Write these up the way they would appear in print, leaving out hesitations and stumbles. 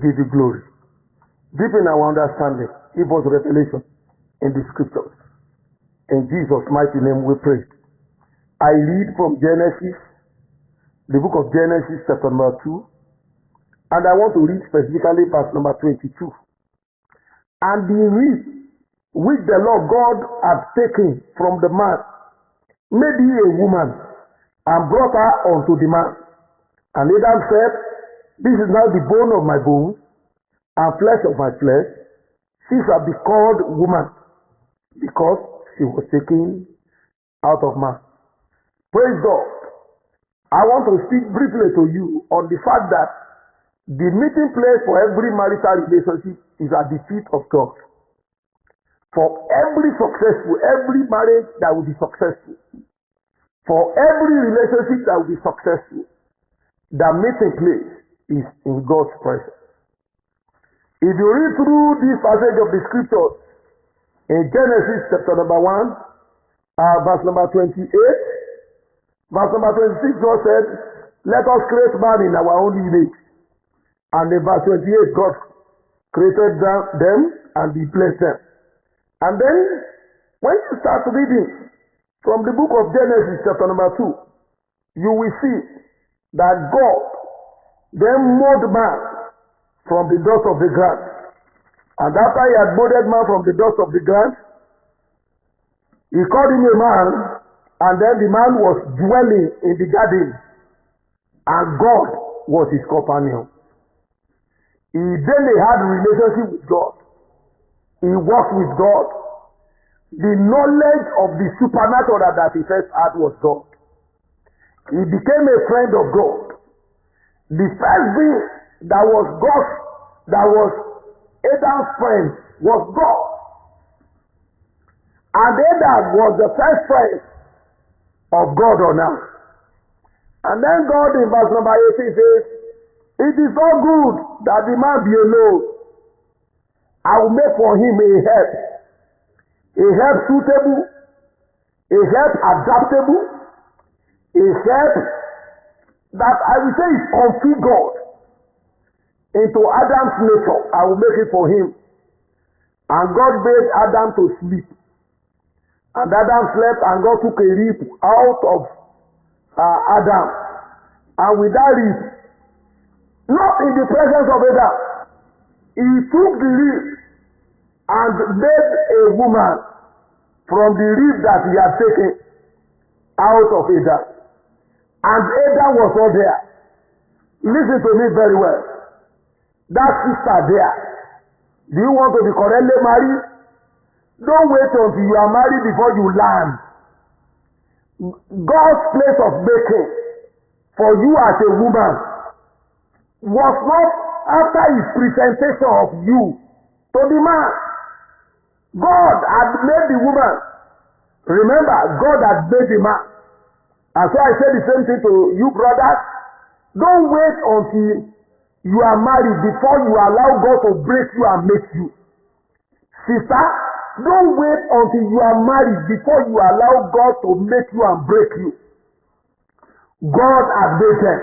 Give you glory. Deepen our understanding. Give us revelation in the scriptures. In Jesus' mighty name we pray. I read from Genesis, the book of Genesis, chapter number 2. And I want to read specifically verse number 22. And the rib which the Lord God had taken from the man made he a woman and brought her unto the man. And Adam said, this is now the bone of my bones and flesh of my flesh. She shall be called woman because she was taken out of man. Praise God. I want to speak briefly to you on the fact that the meeting place for every marital relationship is at the feet of God. For every marriage that will be successful, for every relationship that will be successful, the meeting place is in God's presence. If you read through this passage of the scripture in Genesis chapter number 1, verse number 28, verse number 26, God said, let us create man in our own image. And in verse 28, God created them and he blessed them. And then, when you start reading from the book of Genesis chapter number 2, you will see that God then molded man from the dust of the ground. And after he had molded man from the dust of the ground, he called him a man, and then the man was dwelling in the garden, and God was his companion. He daily had a relationship with God. He walked with God. The knowledge of the supernatural that he first had was God. He became a friend of God. The first thing that was God, that was Adam's friend, was God. And Adam was the first friend of God on earth. And then God in verse number 18 says, it is so good that the man be alone. I will make for him a help suitable, a help adaptable, a help that I will say is configured into Adam's nature. I will make it for him. And God made Adam to sleep. And Adam slept, and God took a rib out of Adam. And with that rib, not in the presence of Adam, he took the rib and made a woman from the rib that he had taken out of Adam. And Adam was not there. Listen to me very well. That sister there, do you want to be correctly married? Don't wait until you are married before you land. God's place of making for you as a woman was not after his presentation of you to the man. God had made the woman. Remember, God had made the man. And so I say the same thing to you, brothers. Don't wait until you are married before you allow God to break you and make you. Sister, don't wait until you are married before you allow God to make you and break you. God has made them.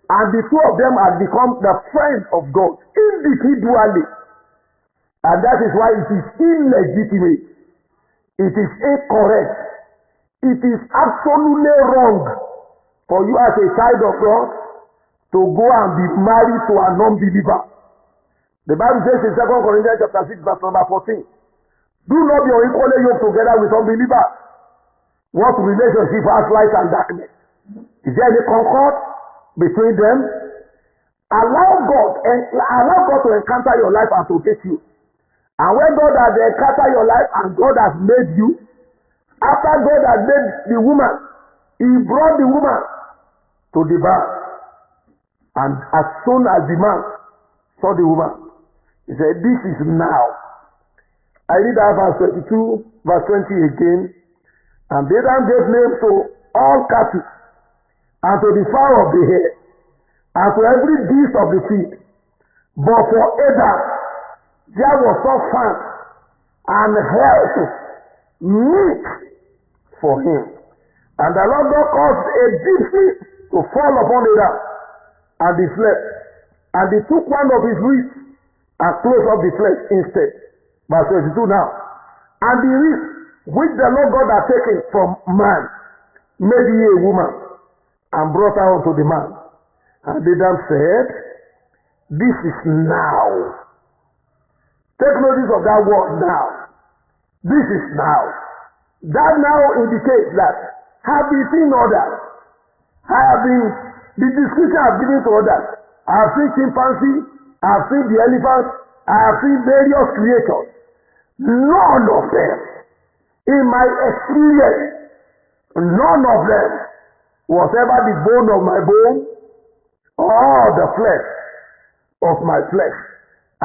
And the two of them have become the friends of God individually. And that is why it is illegitimate. It is incorrect. It is absolutely wrong for you as a child of God to go and be married to a non-believer. The Bible says in 2 Corinthians chapter 6 verse number 14, do not be unequally yoked together with unbelievers. What relationship has light and darkness? Is there any concord between them? Allow God to encounter your life and to take you. And when God has encountered your life and God has made you, after God has made the woman, He brought the woman to the bar. And as soon as the man saw the woman, he said, this is now. I read that verse 22, verse 20 again. And Abraham gave names to all cattle, and to the fowl of the air, and to every beast of the field. But for Adam, there was no found and health meat for him. And the Lord God caused a deep sleep to fall upon Adam, and he slept. And he took one of his ribs and closed up the flesh instead. Verse 22 now. And the rib which the Lord God had taken from man made he a woman, and brought her unto the man. And Adam said, this is now. Take notice of that word now. This is now. That now indicates that have been seen others. The description I have given to others. I have seen chimpanzee, I have seen the elephant, I have seen various creatures. None of them, in my experience, none of them was ever the bone of my bone or the flesh of my flesh.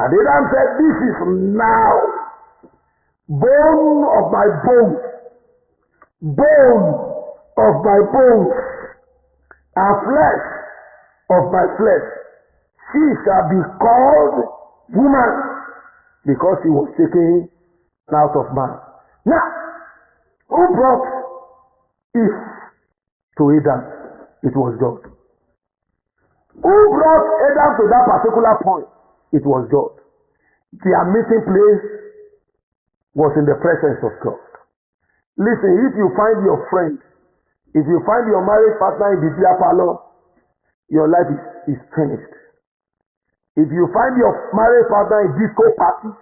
And Adam said, this is now bone of my bones, bone of my bones, and flesh of my flesh. She shall be called woman, because she was taken out of man. Now, who brought Eve to Adam? It was God. Who brought Adam to that particular point? It was God. Their meeting place was in the presence of God. Listen, if you find your friend, if you find your marriage partner in the beer parlor, your life is finished. If you find your marriage partner in disco parties,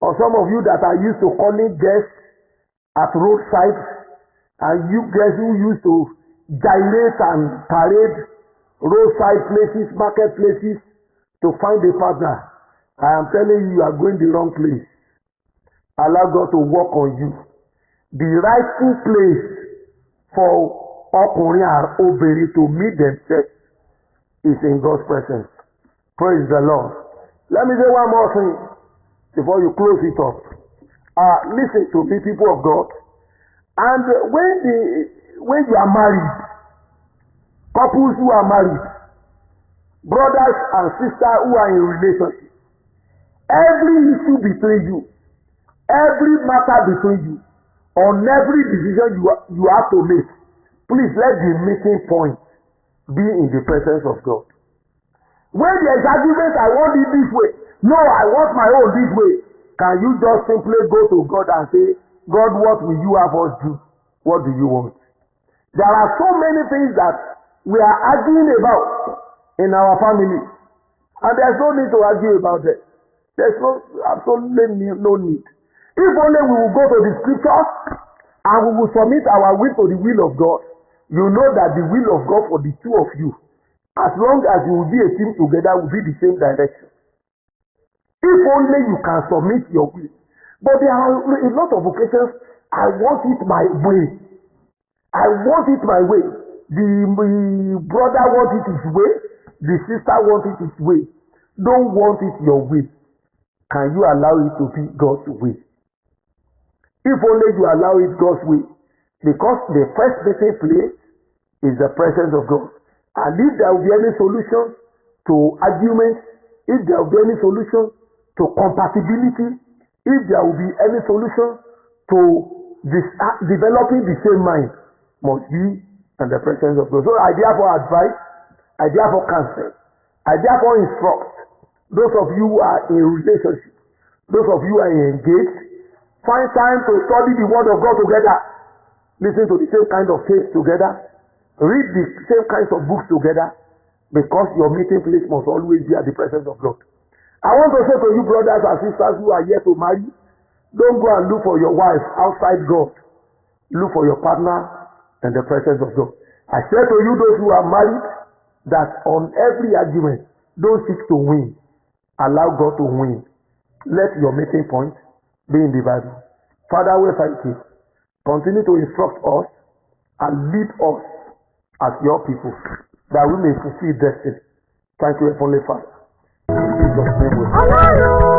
or some of you that are used to calling guests at roadside, and you guys who used to gyrate and parade roadside places, marketplaces, to find a partner, I am telling you, you are going the wrong place. Allow God to work on you. The rightful place for ọkùnrin and obìnrin to meet themselves is in God's presence. Praise the Lord. Let me say one more thing before you close it up. Listen to me, people of God. And when you are married, couples who are married, brothers and sisters who are in relationship, every issue between you, every matter between you, on every decision you have to make, please let the meeting point be in the presence of God. When there is argument, I want it this way. No, I want my own this way. Can you just simply go to God and say, God, what will you have us do? What do you want? There are so many things that we are arguing about in our family, and there's no need to argue about it. There's absolutely no need. If only we will go to the scriptures and we will submit our will to the will of God, you know that the will of God for the two of you, as long as you will be a team together, will be the same direction. If only you can submit your will. But there are a lot of occasions, I want it my way. I want it my way. The brother wants it his way. The sister wants it his way. Don't want it your way. Can you allow it to be God's way? If only you allow it God's way. Because the first meeting place is the presence of God. And if there will be any solution to arguments, if there will be any solution to compatibility, if there will be any solution to developing the same mind, must be in the presence of God. So I therefore advise, I therefore counsel, I therefore instruct those of you who are in relationship, those of you who are engaged, find time to study the word of God together, listen to the same kind of faith together, read the same kinds of books together, because your meeting place must always be at the presence of God. I want to say to you brothers and sisters who are here to marry, don't go and look for your wife outside God. Look for your partner in the presence of God. I say to you those who are married, that on every argument, don't seek to win. Allow God to win. Let your meeting point be in the Bible. Father, we thank you. Continue to instruct us and lead us as your people, that we may fulfill destiny. Thank you, Heavenly Father. In Jesus' name we pray.